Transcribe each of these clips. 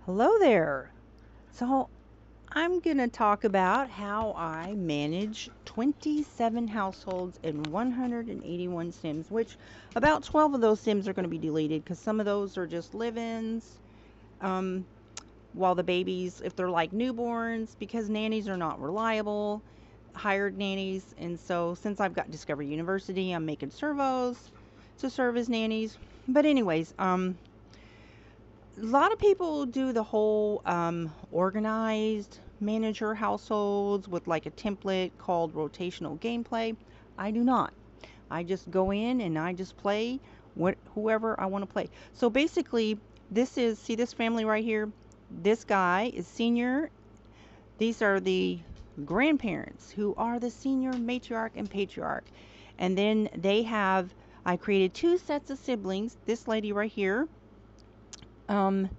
Hello there. So, I'm going to talk about how I manage 27 households and 181 Sims, which about 12 of those Sims are going to be deleted because some of those are just live ins. Um, while the babies, if they're like newborns, because nannies are not reliable, hired nannies. And so, since I've got Discovery University, I'm making servos to serve as nannies. But, anyways, a lot of people do the whole organized manager households with like a template called rotational gameplay. I do not. I just go in and I just play whoever I want to play. So basically, see this family right here. This guy is senior. These are the grandparents who are the senior matriarch and patriarch. And then I created two sets of siblings. This lady right here um,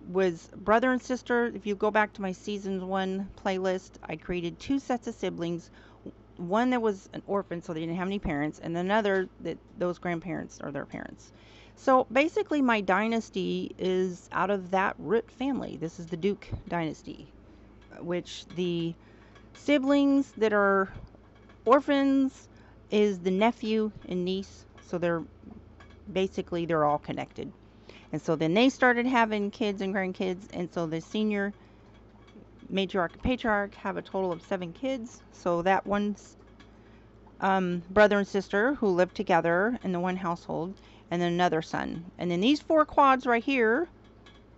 was brother and sister. If you go back to my season 1 playlist, I created two sets of siblings. One that was an orphan, so they didn't have any parents, and another that those grandparents are their parents. So basically, my dynasty is out of that root family. This is the Duke dynasty, which the siblings that are orphans is the nephew and niece. So they're all connected. And so then they started having kids and grandkids. And so the senior matriarch and patriarch have a total of 7 kids. So that one's brother and sister who live together in the one household, and then another son. And then these 4 quads right here,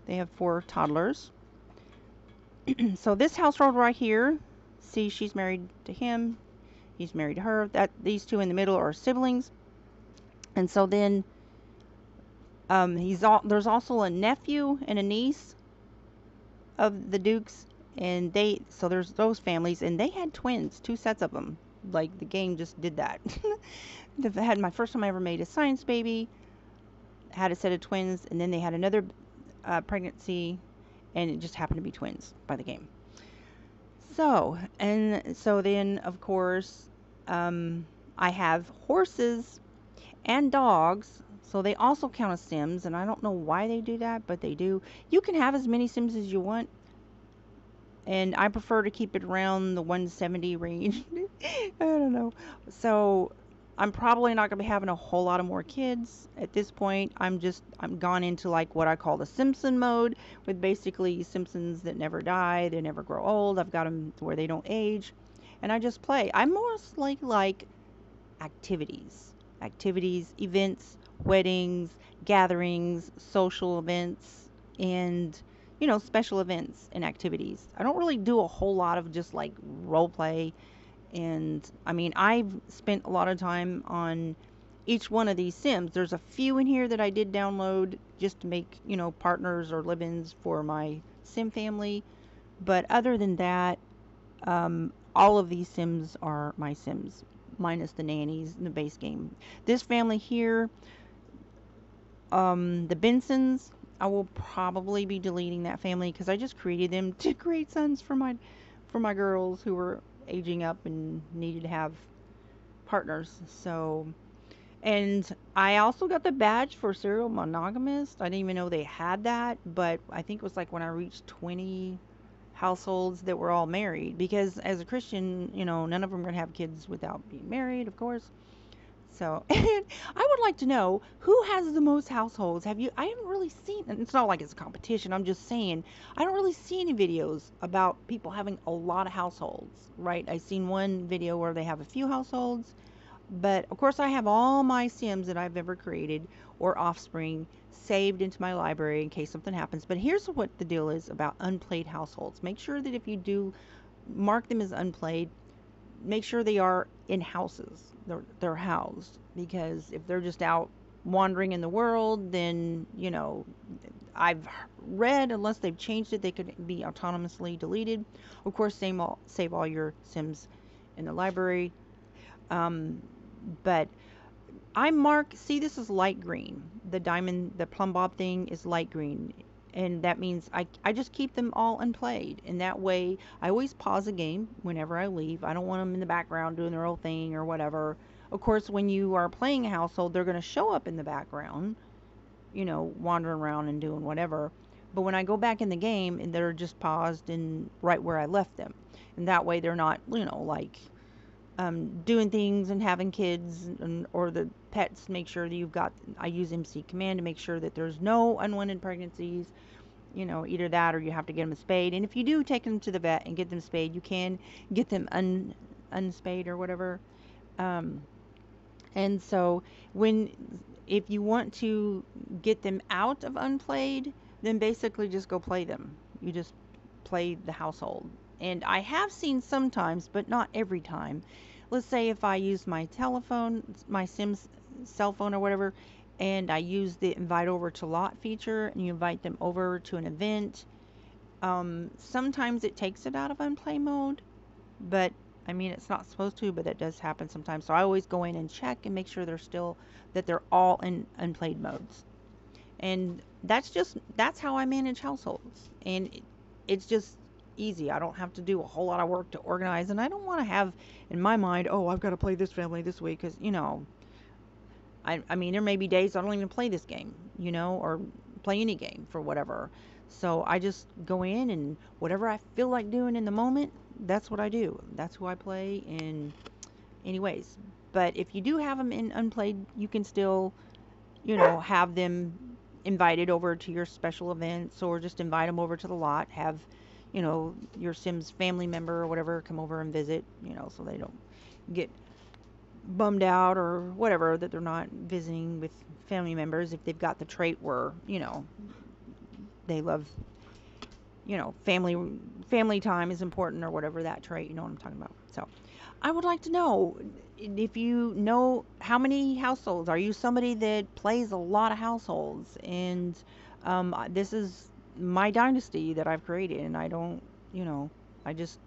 they have 4 toddlers. So this household right here, see, she's married to him, he's married to her. These 2 in the middle are siblings. And so then there's also a nephew and a niece of the Dukes, and there's those families, and they had twins, 2 sets of them. Like the game just did that. Had my first time I ever made a science baby, had a set of twins, and then they had another pregnancy, and it just happened to be twins by the game. So then of course I have horses and dogs. So they also count as Sims, and I don't know why they do that, but they do. You can have as many Sims as you want, and I prefer to keep it around the 170 range. I don't know. So I'm probably not going to be having a whole lot of more kids at this point. I'm gone into like what I call the Simpson mode, with basically Simpsons that never die, they never grow old. I've got them where they don't age, and I just play. I'm mostly like activities, events, weddings, gatherings, social events, and special events and activities. I don't really do a whole lot of just like role play. And I mean, I've spent a lot of time on each one of these Sims. There's a few in here that I did download just to make, partners or live-ins for my Sim family. But other than that, all of these Sims are my Sims, minus the nannies in the base game. This family here, the Bensons, I will probably be deleting that family because I just created them to create sons for my girls who were aging up and needed to have partners. So, and I also got the badge for serial monogamist. I didn't even know they had that, but I think it was like when I reached 20 households that were all married, because as a Christian, none of them are going to have kids without being married, of course. So, and I would like to know who has the most households. I haven't really seen, and it's not like it's a competition. I'm just saying, I don't really see any videos about people having a lot of households, right? I've seen one video where they have a few households, but of course I have all my Sims that I've ever created or offspring saved into my library in case something happens. But here's what the deal is about unplayed households. Make sure that if you do mark them as unplayed, make sure they are in houses. They're housed, because if they're just out wandering in the world, then I've read, unless they've changed it, they could be autonomously deleted. Of course, save all your Sims in the library. But see, this is light green. The plumb bob thing is light green. And that means I just keep them all unplayed. And that way, I always pause a game whenever I leave. I don't want them in the background doing their own thing or whatever. Of course, when you are playing a household, they're going to show up in the background, wandering around and doing whatever. But when I go back in the game, and they're just paused and right where I left them, and that way they're not, like doing things and having kids, or the pets. Make sure that you've got. I use MC Command to make sure that there's no unwanted pregnancies. Either that or you have to get them spayed. And if you do take them to the vet and get them spayed, you can get them unspayed or whatever. Um, and so when if you want to get them out of unplayed, then basically just go play them. You just play the household. And I have seen sometimes, but not every time. Let's say if I use my telephone, my Sims cell phone or whatever, and I use the invite over to lot feature, and you invite them over to an event. Sometimes it takes it out of unplay mode, but I mean, it's not supposed to, but that does happen sometimes. So I always go in and check and make sure that they're all in unplayed modes. And that's how I manage households. And it's just easy. I don't have to do a whole lot of work to organize, and I don't want to have in my mind, oh, I've got to play this family this week, because I mean, there may be days I don't even play this game, or play any game for whatever. So I just go in, and whatever I feel like doing in the moment, that's what I do. That's who I play in anyways. But if you do have them in unplayed, you can still, have them invited over to your special events, or just invite them over to the lot. Have, your Sims family member or whatever come over and visit, so they don't get bummed out or whatever that they're not visiting with family members if they've got the trait where, they love, family time is important, or whatever that trait, you know what I'm talking about. So I would like to know if you know how many households. Are you somebody that plays a lot of households? And this is my dynasty that I've created, and I don't, I just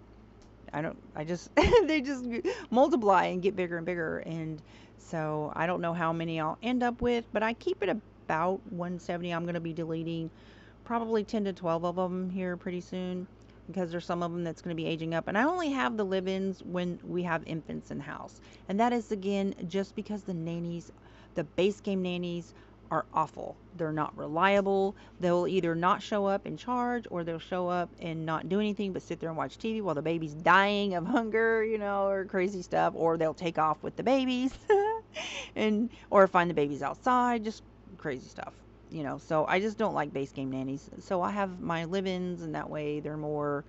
I just they just multiply and get bigger and bigger. And so I don't know how many I'll end up with, but I keep it about 170. I'm going to be deleting probably 10 to 12 of them here pretty soon, because there's some of them that's going to be aging up. And I only have the live-ins when we have infants in the house. And that is, again, just because the base game nannies are awful. They're not reliable. They'll either not show up in charge, or they'll show up and not do anything but sit there and watch TV while the baby's dying of hunger, or crazy stuff, or they'll take off with the babies or find the babies outside, just crazy stuff. So I just don't like base game nannies. So I have my live-ins, and that way they're more,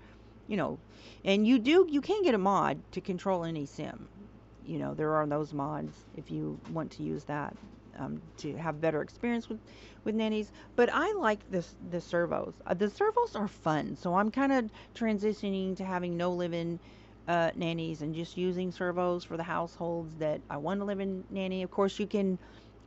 and you can get a mod to control any sim. There are those mods if you want to use that, to have better experience with nannies. But I like the servos. The servos are fun, so I'm kind of transitioning to having no live-in nannies, and just using servos for the households that I want to live-in nanny. Of course, you can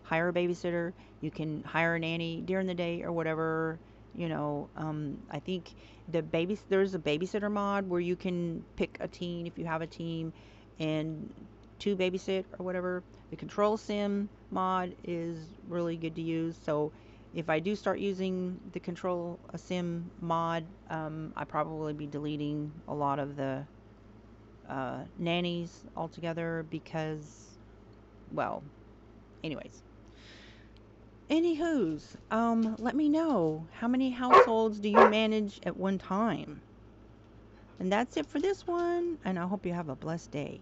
hire a babysitter, you can hire a nanny during the day or whatever. I think there's a babysitter mod where you can pick a team if you have a team, and to babysit or whatever. The control sim mod is really good to use. So if I do start using the control a sim mod, I probably be deleting a lot of the nannies altogether, because, well, anyways. Anywho's, let me know, how many households do you manage at one time? And that's it for this one, and I hope you have a blessed day.